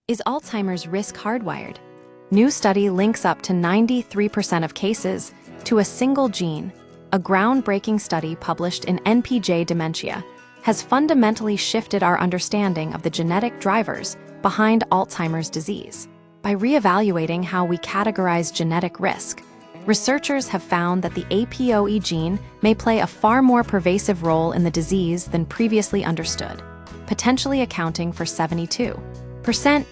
Is Alzheimer's risk hardwired? New study links up to 93% of cases to a single gene. A groundbreaking study published in NPJ Dementia has fundamentally shifted our understanding of the genetic drivers behind Alzheimer's disease. By reevaluating how we categorize genetic risk, researchers have found that the APOE gene may play a far more pervasive role in the disease than previously understood, potentially accounting for 72%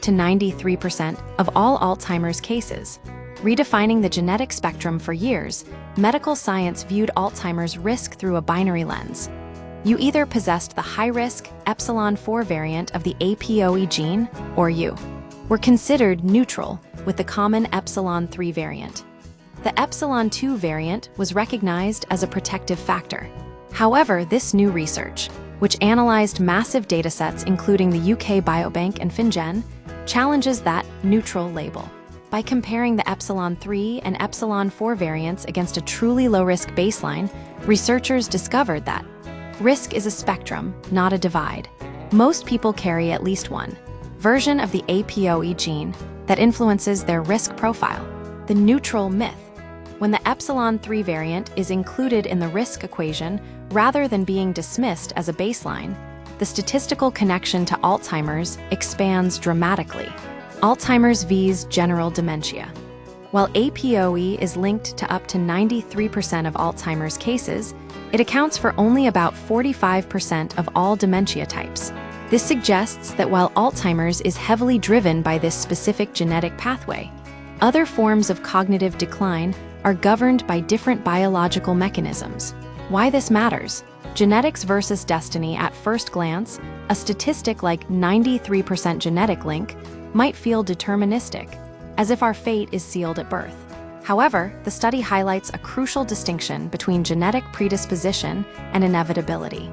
to 93% of all Alzheimer's cases. Redefining the genetic spectrum for years, medical science viewed Alzheimer's risk through a binary lens. You either possessed the high-risk epsilon-4 variant of the APOE gene, or you were considered neutral with the common epsilon-3 variant. The epsilon-2 variant was recognized as a protective factor. However, this new research, which analyzed massive datasets including the UK Biobank and FinGen, challenges that neutral label. By comparing the epsilon-3 and epsilon-4 variants against a truly low-risk baseline, researchers discovered that risk is a spectrum, not a divide. Most people carry at least one version of the APOE gene that influences their risk profile, the neutral myth. When the epsilon-3 variant is included in the risk equation rather than being dismissed as a baseline, the statistical connection to Alzheimer's expands dramatically. Alzheimer's vs. general dementia. While APOE is linked to up to 93% of Alzheimer's cases, it accounts for only about 45% of all dementia types. This suggests that while Alzheimer's is heavily driven by this specific genetic pathway, other forms of cognitive decline are governed by different biological mechanisms. Why this matters? Genetics versus destiny. At first glance, a statistic like 93% genetic link might feel deterministic, as if our fate is sealed at birth. However, the study highlights a crucial distinction between genetic predisposition and inevitability.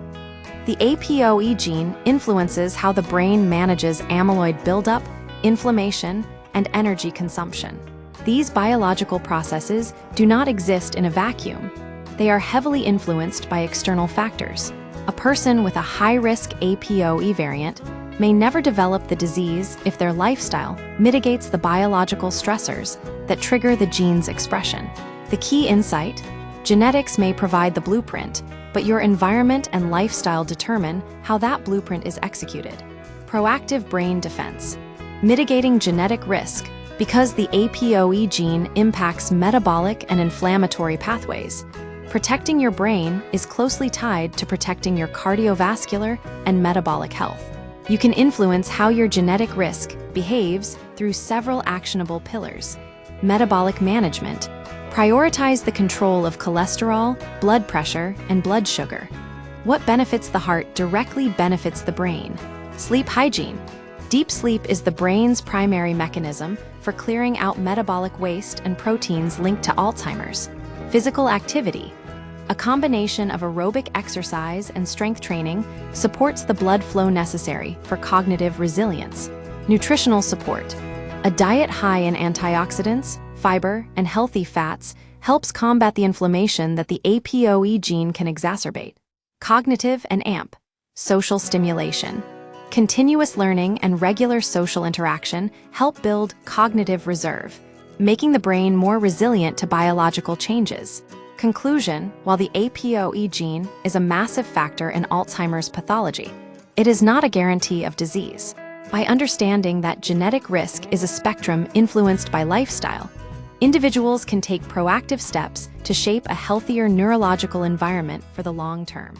The APOE gene influences how the brain manages amyloid buildup, inflammation, and energy consumption. These biological processes do not exist in a vacuum. They are heavily influenced by external factors. A person with a high-risk APOE variant may never develop the disease if their lifestyle mitigates the biological stressors that trigger the gene's expression. The key insight: genetics may provide the blueprint, but your environment and lifestyle determine how that blueprint is executed. Proactive brain defense. Mitigating genetic risk. Because the APOE gene impacts metabolic and inflammatory pathways, protecting your brain is closely tied to protecting your cardiovascular and metabolic health. You can influence how your genetic risk behaves through several actionable pillars. Metabolic management. Prioritize the control of cholesterol, blood pressure, and blood sugar. What benefits the heart directly benefits the brain. Sleep hygiene. Deep sleep is the brain's primary mechanism for clearing out metabolic waste and proteins linked to Alzheimer's. Physical activity. A combination of aerobic exercise and strength training supports the blood flow necessary for cognitive resilience. Nutritional support. A diet high in antioxidants, fiber, and healthy fats helps combat the inflammation that the APOE gene can exacerbate. Cognitive and AMP. Social stimulation. Continuous learning and regular social interaction help build cognitive reserve, making the brain more resilient to biological changes. Conclusion: while the APOE gene is a massive factor in Alzheimer's pathology, it is not a guarantee of disease. By understanding that genetic risk is a spectrum influenced by lifestyle, individuals can take proactive steps to shape a healthier neurological environment for the long term.